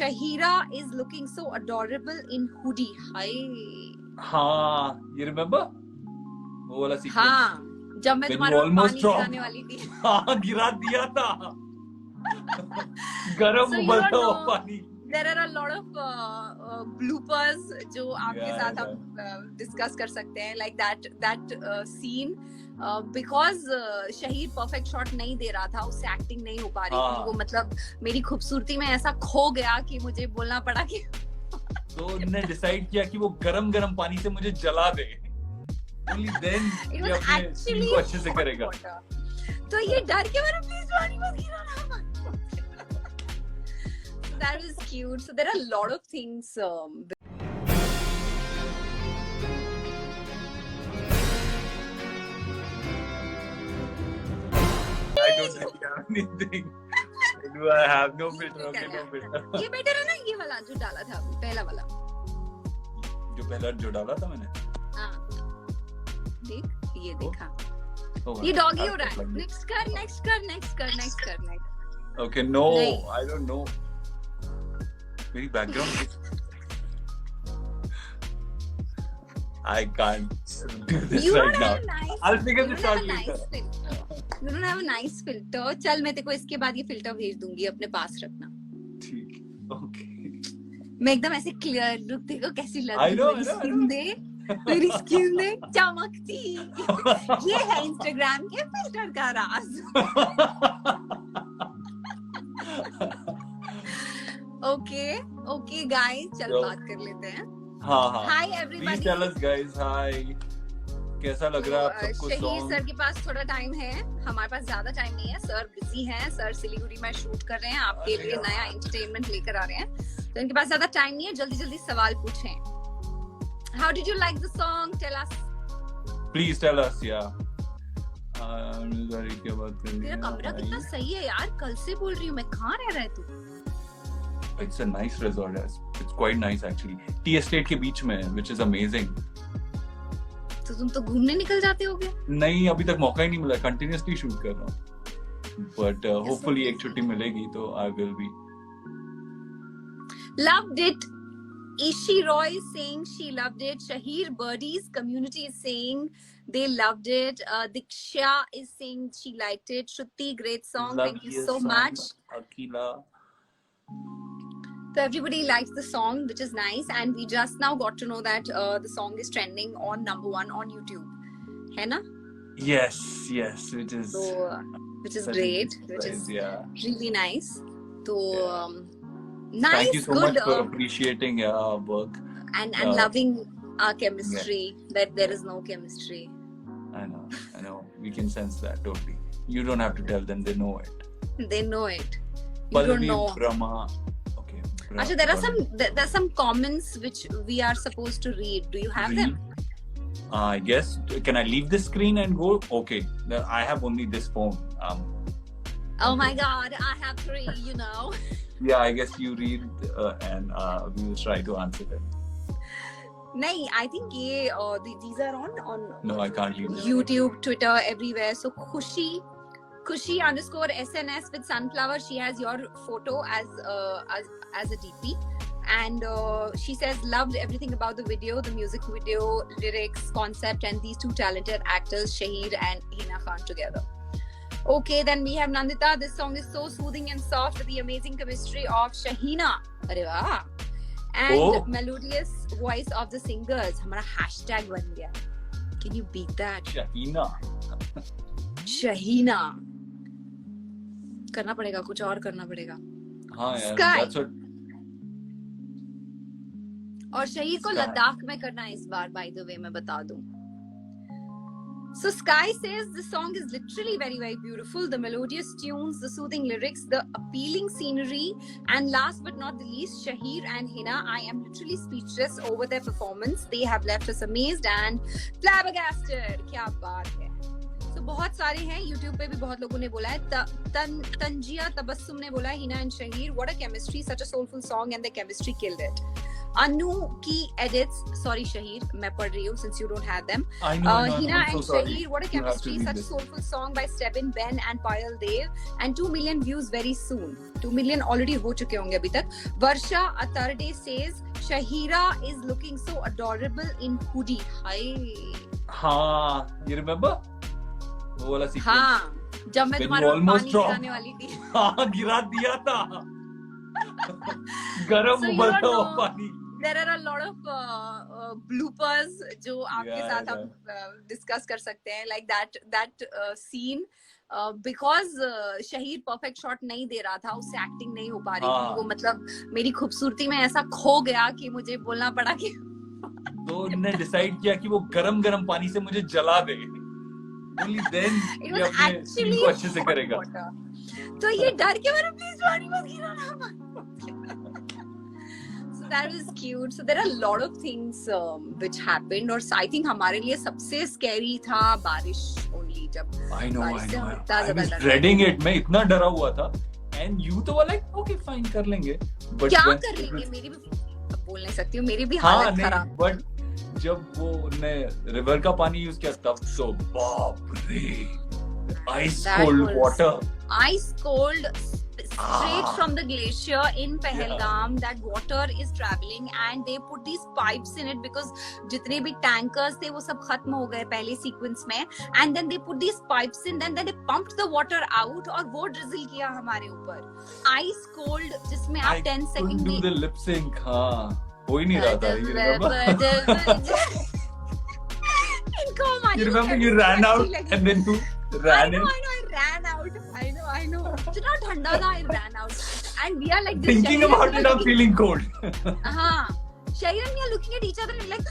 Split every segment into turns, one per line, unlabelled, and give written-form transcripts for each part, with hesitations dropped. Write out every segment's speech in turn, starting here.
Shahira is looking so adorable in hoodie. Hi.
हाँ, you remember? वो वाला sequence.
हाँ, जब मैं तुम्हारे ऊपर पानी गिराने वाली थी.
हाँ, गिरा दिया था. गरम उबलता हुआ पानी.
There are a lot of bloopers जो आपके साथ हम discuss कर सकते हैं, like that scene because Shaheer perfect shot नहीं दे रहा था, उससे acting नहीं हो पा रही थी. वो मतलब मेरी खूबसूरती में ऐसा खो गया कि मुझे बोलना पड़ा कि
तो उन्होंने decide किया कि वो गरम पानी से मुझे जला दे. Only then ये अपने scene को अच्छे से करेगा.
तो ये डर के मेरे please पानी मत गिराना. That was cute. So there are a lot of things.
I don't really have anything. Do I have no filter? Okay, no filter.
ये better है ना, ये वाला जो डाला था, पहला वाला.
जो डाला था मैंने.
हाँ. देख, ये देखा. ये doggy हो रहा है. Next कर.
Okay, no, I don't know. Very background. I can't do this right now. I'll figure this out later.
You don't have a nice filter. चल मैं तेरे को इसके बाद ये filter भेज दूंगी, अपने पास रखना.
ठीक. Okay.
मैं एकदम ऐसे clear look देखो कैसी लग रही है. मेरी skin दे चमकती. ये है Instagram के filter का राज. Okay guys, चल बात कर लेते हैं.
हाँ.
Hi everybody.
Please tell us guys, hi. कैसा लग रहा है आप सबको
शहीर
song?
सर के पास थोड़ा टाइम है, हमारे पास ज्यादा टाइम नहीं है. सर बिजी हैं, सर सिलीगुड़ी में शूट कर रहे हैं, आपके लिए नया एंटरटेनमेंट लेकर आ रहे हैं, तो इनके पास ज्यादा टाइम नहीं है. जल्दी सवाल पूछें. How did you like the song? Tell us.
Please tell us, yeah. क्या बात कर रही है?
तेरा कमरा कितना सही है यार, कल से बोल रही हूँ मैं. कहाँ रह रहा है तू?
It's a nice resort. It's quite nice actually. Tea estate के बीच में, which is amazing.
तो तुम तो घूमने निकल जाते होगे?
नहीं, अभी तक मौका ही नहीं मिला. Continuously shoot कर रहा हूँ. But hopefully एक छुट्टी मिलेगी तो I will be.
Loved it. Ishi Roy is saying she loved it. Shahir Birdies community is saying they loved it. Diksha is saying she liked it. Shruti, great song. Thank you so much.
Akila.
So everybody likes the song, which is nice, and we just now got to know that the song is trending on #1 on YouTube. है ना?
Yes, which is
great, which is really nice. So nice.
Thank you so
good,
much for appreciating our work
and loving our chemistry. That there is no chemistry.
I know. We can sense that totally. You don't have to tell them; they know it.
They know it. You
Pallavi,
don't know.
Brahma.
Actually, there are some comments which we are supposed to read. Do you have them?
I guess. Can I leave the screen and go? Okay. I have only this phone.
Oh my God! I have 3. You know.
Yeah, I guess you read and we will try to answer them.
No, I think these are on.
No, I can't leave them.
YouTube, Twitter, everywhere. So Khushi_SNS with sunflower. She has your photo as a DP, and she says loved everything about the video, the music video, lyrics, concept, and these two talented actors, Shahir and Hina Khan together. Okay, then we have Nandita. This song is so soothing and soft with the amazing chemistry of Shahina. Arre वाह. And melodious voice of the singers. हमारा hashtag बन गया. Can you beat that? Shahina. करना पड़ेगा, कुछ और करना पड़ेगा.
हाँ यार, that's what.
और शहीर को लद्दाख में करना है इस बार, by the way मैं बता दूं. So Sky says the song is literally very, very beautiful. The melodious tunes, the soothing lyrics, the appealing scenery, and last but not the least, Shahir and Hina. I am literally speechless over their performance. They have left us amazed and flabbergasted. क्या बात है. So बहुत सारे हैं, YouTube पे भी बहुत लोगों ने बोला है. Tanjia Tabassum ने बोला है, Hina and Shahir, what a chemistry, such a soulful song, and the chemistry killed it. Anu ki edits, sorry Shahir, मैं पढ़ रही हूँ since you don't have them.
I know.
Hina
I'm so
and
sorry.
Shahir, what a
You have to
chemistry,
read
such a
this.
soulful song by Stebin Ben and Payal Dev, and 2 million views very soon. 2 million already हो चुके होंगे अभी तक. Varsha Atarde says Shahira is looking so adorable in hoodie. Hi.
हाँ, you remember? वो वाला sequence.
हाँ, जब मैं तुम्हारे ऊपर पानी गिराने वाली थी.
हाँ, गिरा दिया था. गरम उबलता हुआ पानी.
There are a lot of bloopers जो आपके साथ हम discuss कर सकते हैं, like that scene. Because Shaheer perfect shot नहीं दे रहा था, उससे acting नहीं हो पा रही थी. वो मतलब मेरी खूबसूरती में ऐसा खो गया कि मुझे बोलना पड़ा कि
तो उन्होंने डिसाइड किया कि वो गरम गरम पानी से मुझे जला दे. Only then ये अपने सीन को अच्छे से करेगा.
तो ये डर के मैंने प्लीज पानी मत गिराना. So that was cute. So there are a lot of things which happened. और I think हमारे लिए सबसे scary था बारिश only. जब
I know. I was dreading it. मैं इतना डरा हुआ था. And you तो were like, okay fine कर लेंगे. But
क्या कर लेंगे? मेरी भी बोल नहीं सकती हूँ. मेरी भी हालत खराब.
But जब वो ने रिवर का पानी यूज किया तब तो बाप रे. Ice cold water.
Ice cold. Straight from the glacier in Pahalgam, that water is traveling and they put these pipes in it because जितने भी tankers थे वो सब खत्म हो गए पहले sequence में, and then they put these pipes in, then they pumped the water out और वो drizzle किया हमारे ऊपर. Ice cold जिसमें आप 10 seconds.
I couldn't do the lip sync. हाँ, हो ही नहीं रहा था. You remember? You remember you ran out and then you ran in.
I know. इतना ठंडा था, I ran out. And we are like this.
Thinking about it, I'm feeling cold.
हाँ. Shahir and me are looking at each other and like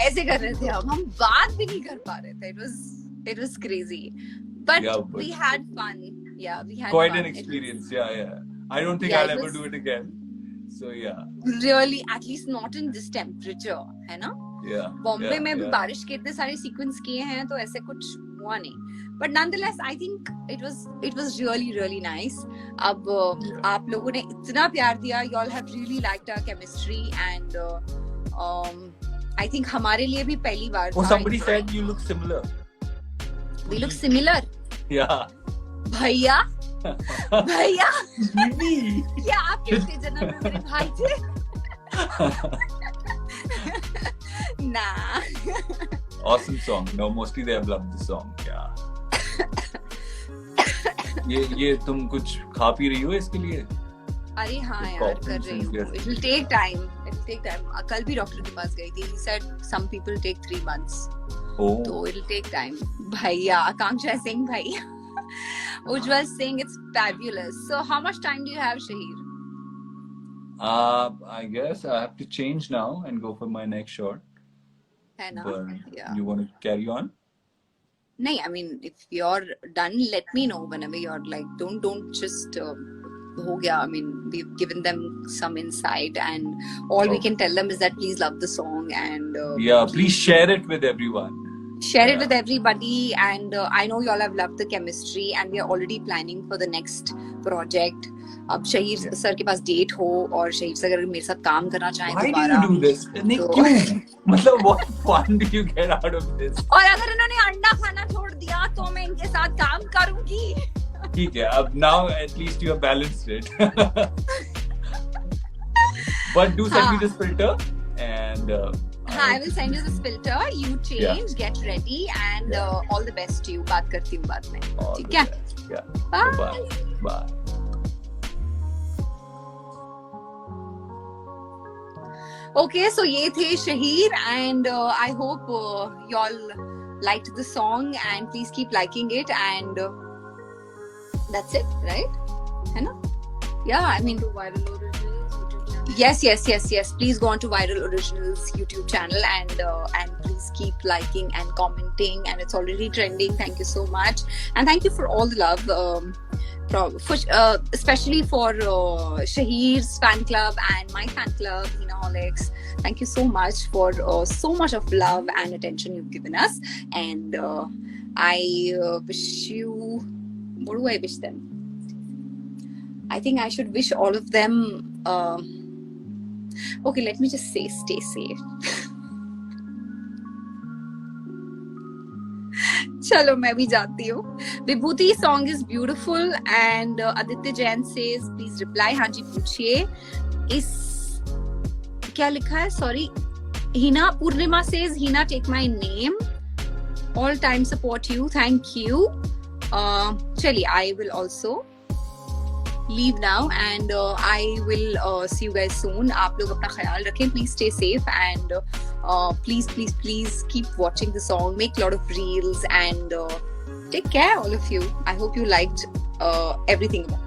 ऐसे कर रहे थे हम बात भी नहीं कर पा रहे थे. It was crazy. But we had fun. Yeah, we had
quite
fun.
An experience. Yeah. I don't think I'll ever do it again. So yeah.
Really, at least not in this temperature, है ना?
Yeah.
Bombay में भी बारिश के इतने सारे sequence किए हैं तो ऐसे कुछ हुआ नहीं. But nonetheless, I think it was really nice. अब आप लोगों ने इतना प्यार दिया. You all have really liked our chemistry and I think हमारे लिए भी पहली बार.
Oh, somebody said you look similar.
We look similar.
Yeah.
भैया. क्या आप किसके जन्म में मेरे भाई थे? Nah.
Awesome song. No, mostly they have loved the song. Yeah. ये तुम कुछ खा पी रही हो इसके लिए?
अरे हाँ यार कर रही हूँ. It will take time. कल भी डॉक्टर के पास गई थी. He said some people take 3 months.
Oh.
So it will take time. भैया, Akanksha Singh भैया. Ujjwal Singh, it's fabulous. So how much time do you have, Shahir?
I guess I have to change now and go for my next shot.
है ना?
But
Yeah.
you want to carry on?
No, I mean, if you're done, let me know whenever you're like, don't just ho gaya. I mean, we've given them some insight and all we can tell them is that please love the song and
please share it with everyone.
Share it with everybody and I know you all have loved the chemistry and we are already planning for the next project. अब Shaheer sir के पास date हो और Shaheer sir अगर मेरे साथ काम करना चाहें दोबारा.
Why do you do this? क्यों? मतलब what fun do you get out of this?
और अगर इन्होंने अंडा खाना छोड़ दिया तो मैं इनके साथ काम करूंगी.
ठीक है, अब now at least you have balanced it. But do send me this filter and
I will send you this filter. You change, get ready and all the best to you. बात करती हूँ बाद में. ठीक है?
Yeah. Bye.
Okay, so ये थे Shaheer and I hope you all liked the song and please keep liking it and that's it, right? है ना? Yeah, I mean
Viral Originals YouTube channel.
Yes. Please go on to Viral Originals YouTube channel and please keep liking and commenting and it's already trending. Thank you so much and thank you for all the love. Especially for Shahir's fan club and my fan club, Hinaholics. Thank you so much for so much of love and attention you've given us. And I wish you... What do I wish them? I think I should wish all of them Okay, let me just say, stay safe. चलो मैं भी जाती हूँ. विभूति song is beautiful and Aditya Jain says please reply. हाँ जी पूछिए. इस क्या लिखा है? Sorry. Hina Purnima says Hina take my name. All time support you. Thank you. Chali, I will also leave now and I will see you guys soon. आप लोग अपना ख्याल रखें. Please stay safe and please keep watching the song. Make a lot of reels and take care, all of you. I hope you liked everything about it.